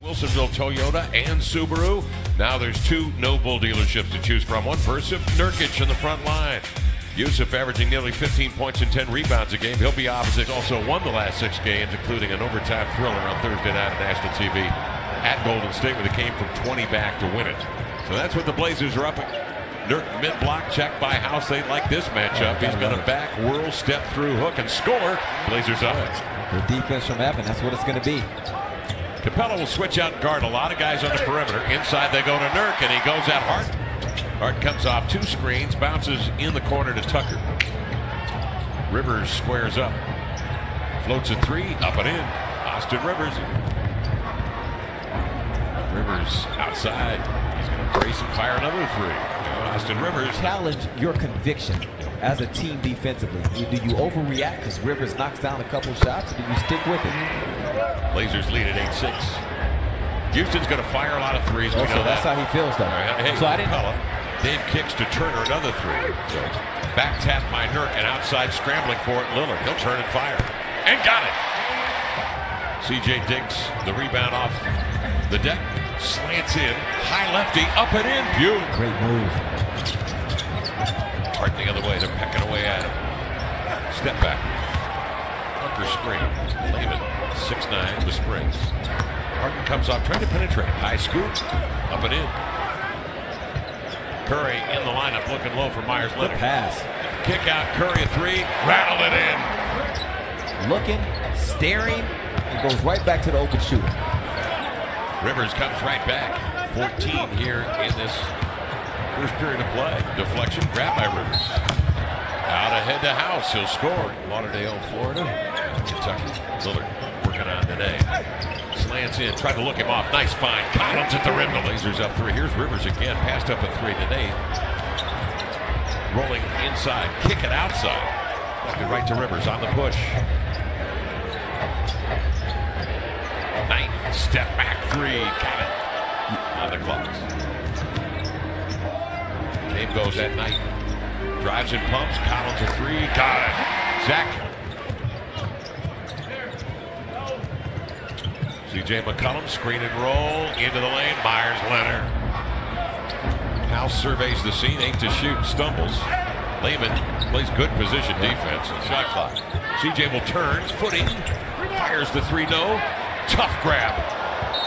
Wilsonville Toyota and Subaru. Now there's two Noble dealerships to choose from. One Versif, Nurkic in the front line. Yusuf averaging nearly 15 points and 10 rebounds a game. He'll be opposite. Also won the last 6 games, including an overtime thriller on Thursday night on national TV at Golden State, where they came from 20 back to win it. So that's what the Blazers are up. Nurk mid-block check by House. They like this matchup. He's going to back, whirl, step through, hook, and score. Blazers up. The defense from Evan, that's what it's going to be. Capella will switch out and guard a lot of guys on the perimeter. Inside they go to Nurk, and he goes at Hart. Hart comes off 2 screens, bounces in the corner to Tucker. Rivers squares up. Floats a 3, up and in. Austin Rivers. Rivers outside. He's going to brace and fire another 3. Austin Rivers. Challenge your conviction as a team defensively. Do you overreact because Rivers knocks down a couple shots, or do you stick with it? Blazers lead at 8-6. Houston's going to fire a lot of 3s. We know that's how he feels, though. Hey, so I didn't. Dave kicks to Turner, another 3. So back tap by Nurk, and outside scrambling for it, Lillard. He'll turn and fire. And got it! CJ digs the rebound off the deck. Slants in. High lefty. Up and in. Beautiful. Great move. Hart the other way. They're pecking away at him. Step back. Hunter screen. Lehman. 6'9", the springs. Harden comes off, trying to penetrate. High scoop. Up and in. Curry in the lineup, looking low for Myers Leonard. Good pass. Kick out, Curry a 3, rattle it in. Looking, staring, and goes right back to the open shooter. Rivers comes right back. 14 here in this first period of play. Deflection, grab by Rivers. Out ahead to House, he'll score. Lauderdale, Florida, Kentucky. Lillard working on today. Slants in, tried to look him off. Nice find. Collins at the rim. The Blazers up 3. Here's Rivers again. Passed up a 3 today. Rolling inside. Kick it outside. Left it right to Rivers on the push. Knight. Step back 3. Got it. On the clocks. Game goes at Knight. Drives and pumps. Collins a 3. Got it. Zach. CJ McCollum, screen and roll, into the lane, Myers Leonard. House surveys the scene, 8 to shoot, stumbles. Lehman plays good position defense, shot clock. CJ will turn, footing, fires the 3, no. Tough grab.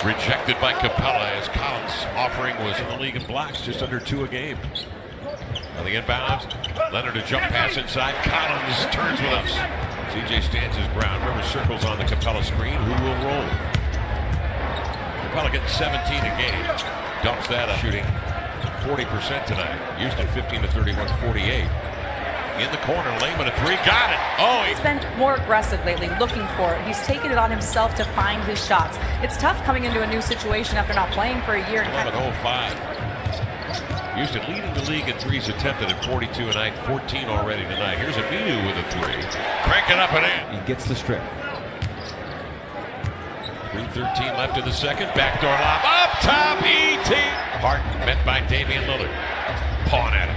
Rejected by Capella as Collins' offering was in the league in blocks, just under 2 a game. On the inbounds, Leonard a jump pass inside, Collins turns with us. CJ stands his ground, Rivers circles on the Capella screen, who will roll? Capella getting 17 a game. Dumps that up, shooting 40% tonight. Houston 15 to 31, 48. In the corner, Lehman a 3, got it. Oh, he's been more aggressive lately, looking for it. He's taken it on himself to find his shots. It's tough coming into a new situation after not playing for a year. 11-05. Houston leading the league in 3s attempted at 42 a night, 14 already tonight. Here's Aminu with a 3. Crank it up and in. He gets the strip. 3:13 left in the second. Backdoor lob. Up top. E.T. Harden met by Damian Lillard. Pawing at him.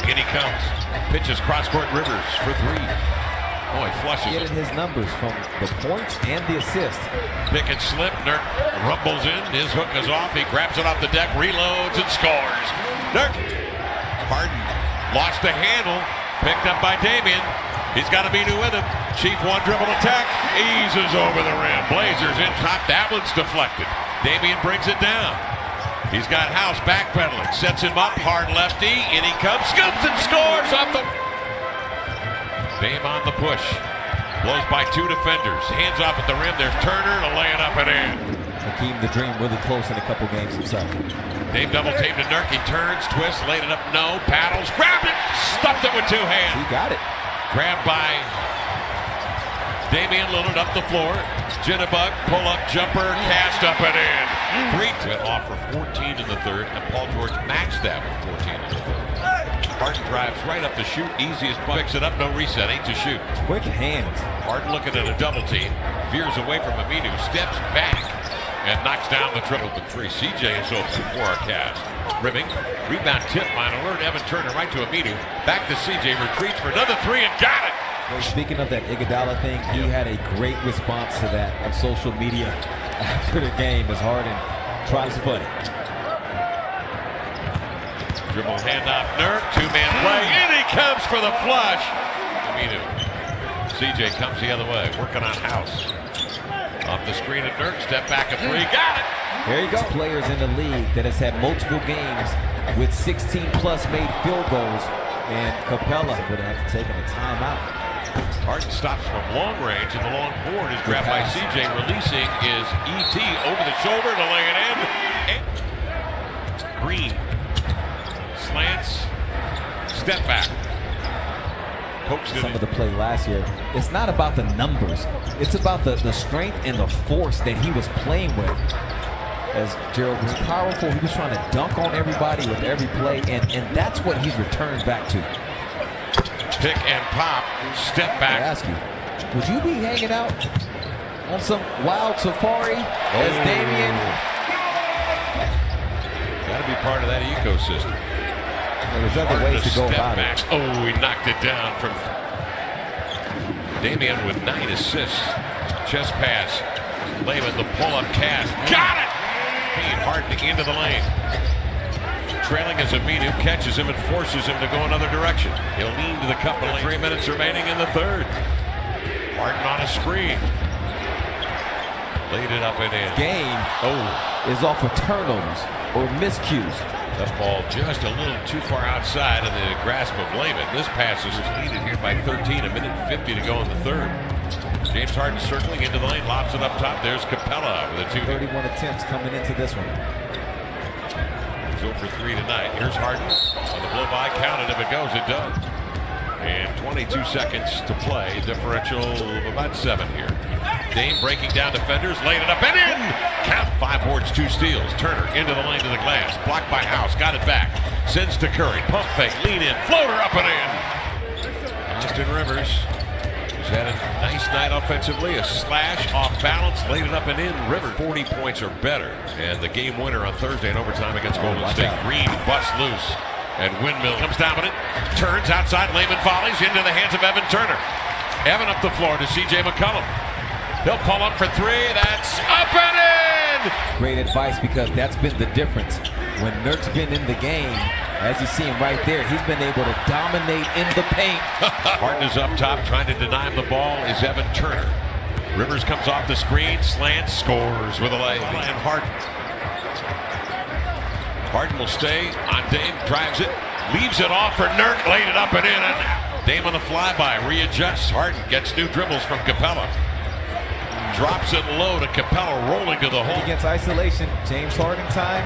In he comes. Pitches cross-court Rivers for 3. Oh, he flushes Getting his numbers from the points and the assist. Pick and slip. Nurk rumbles in. His hook is off. He grabs it off the deck, reloads, and scores. Nurk. Harden lost the handle. Picked up by Damian. He's got Aminu with him. Chief one dribble attack. Eases over the rim. Blazers in top. That one's deflected. Damian brings it down. He's got House backpedaling. Sets him up. Hard lefty. In he comes. Scoops and scores off the... Dame on the push. Blows by 2 defenders. Hands off at the rim. There's Turner to lay it up and in. Hakeem the Dream really close in a couple games himself. Dame double teamed to Nurk. He turns, twists, laid it up. No. Paddles. Grabbed it. Stuffed it with 2 hands. He got it. Grabbed by Damian Lillard up the floor. Jitterbug, pull-up jumper, cast up and in. 3 to off for 14 in the third, and Paul George matched that with 14 in the third. Harden drives right up the shoot, easiest buck. Picks it up, no reset, 8 to shoot. Quick hands. Harden looking at a double team, veers away from Aminu, steps back, and knocks down the triple to 3. CJ is over for our cast. Ribbing, rebound tip by Alert. Evan Turner right to Aminu. Back to CJ, retreats for another 3 and got it. Speaking of that Iguodala thing, he had a great response to that on social media. after the game as Harden tries funny. Dribble handoff, Nurk, two-man play, and he comes for the flush. Aminu. CJ comes the other way, working on House. Off the screen at Nurk, step back a three, got it! There you go. Players in the league that has had multiple games with 16-plus made field goals, and Capella would have taken a timeout. Harden stops from long range, and the long board is grabbed by CJ. Releasing is ET over the shoulder to lay it in. And Green slants, step back. Some of the play last year, it's not about the numbers. It's about the strength and the force that he was playing with. As Gerald was powerful, he was trying to dunk on everybody with every play, and that's what he's returned back to. Pick and pop, step back. I ask you, would you be hanging out on some wild safari as Damian? Got to be part of that ecosystem. There's other ways to go about it. Oh, he knocked it down from Damian with 9 assists. Chest pass. Layman, the pull-up cast. Got it! Payne Harden into the lane. Trailing as Aminu catches him and forces him to go another direction. He'll lean to the cup with 3 minutes remaining in the third. Harden on a screen. Laid it up and in. Game is off of turnovers or miscues. The ball just a little too far outside of the grasp of Layman. This pass is leaded here by 13, a minute 50 to go in the third. James Harden circling into the lane, lobs it up top. There's Capella with a 31 attempts coming into this one. He's 0 for 3 tonight. Here's Harden on the blow by. Count it if it goes, it does. And 22 seconds to play. Differential of about 7 here. Dame breaking down defenders, laid it up and in. Count 5 boards, 2 steals. Turner into the lane to the glass. Blocked by House, got it back. Sends to Curry. Pump fake, lean in, floater up and in. Austin Rivers has had a nice night offensively. A slash off balance, laid it up and in. Rivers 40 points or better. And the game winner on Thursday in overtime against Golden State. Green busts loose. And Windmill comes dominant. Turns outside, Layman volleys into the hands of Evan Turner. Evan up the floor to CJ McCollum. He'll pull up for 3. That's up and in! Great advice, because that's been the difference. When Nurk's been in the game, as you see him right there, he's been able to dominate in the paint. Harden is up top, trying to deny him the ball is Evan Turner. Rivers comes off the screen, slants, scores with a lay. And Harden. Harden will stay on Dame, drives it, leaves it off for Nurk, laid it up and in. And Dame on the flyby, readjusts. Harden gets new dribbles from Capella. Drops it low to Capella, rolling to the hole. Against isolation, James Harden time.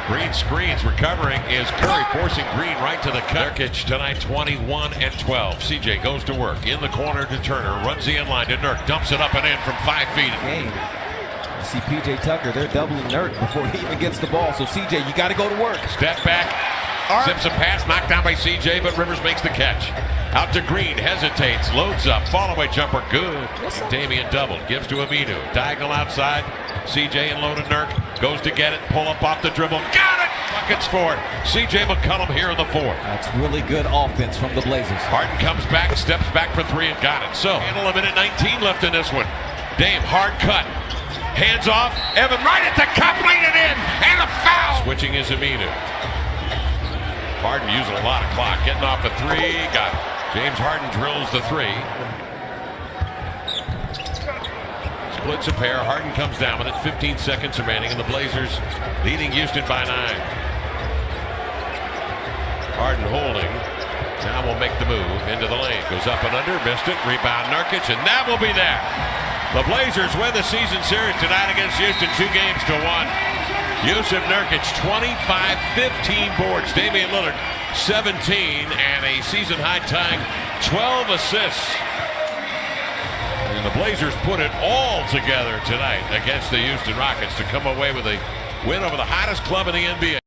Green screens, recovering is Curry, forcing Green right to the cut. Nurkic tonight 21 and 12. CJ goes to work in the corner to Turner, runs the inline to Nurk, dumps it up and in from 5 feet. Game. You see PJ Tucker, they're doubling Nurk before he even gets the ball. So CJ, you got to go to work. Step back, zips a pass, knocked down by CJ, but Rivers makes the catch. Out to Green, hesitates, loads up, fall-away jumper, good. Damian doubled, gives to Aminu. Diagonal outside, CJ and low to Nurk. Goes to get it, pull up off the dribble, got it! Buckets for it. CJ McCollum here in the 4th. That's really good offense from the Blazers. Harden comes back, steps back for 3 and got it. So, handle a minute 19 left in this one. Dame, hard cut. Hands off, Evan right at the cup, laid it in, and a foul! Switching is Aminu. Harden using a lot of clock, getting off a 3, got it. James Harden drills the 3. Splits a pair. Harden comes down with it. 15 seconds remaining, and the Blazers leading Houston by 9. Harden holding. Now will make the move into the lane. Goes up and under. Missed it. Rebound Nurkic, and that will be there. The Blazers win the season series tonight against Houston, 2 games to 1. Yusuf Nurkic, 25, 15 boards. Damian Lillard, 17, and a season-high tying 12 assists. And the Blazers put it all together tonight against the Houston Rockets to come away with a win over the hottest club in the NBA.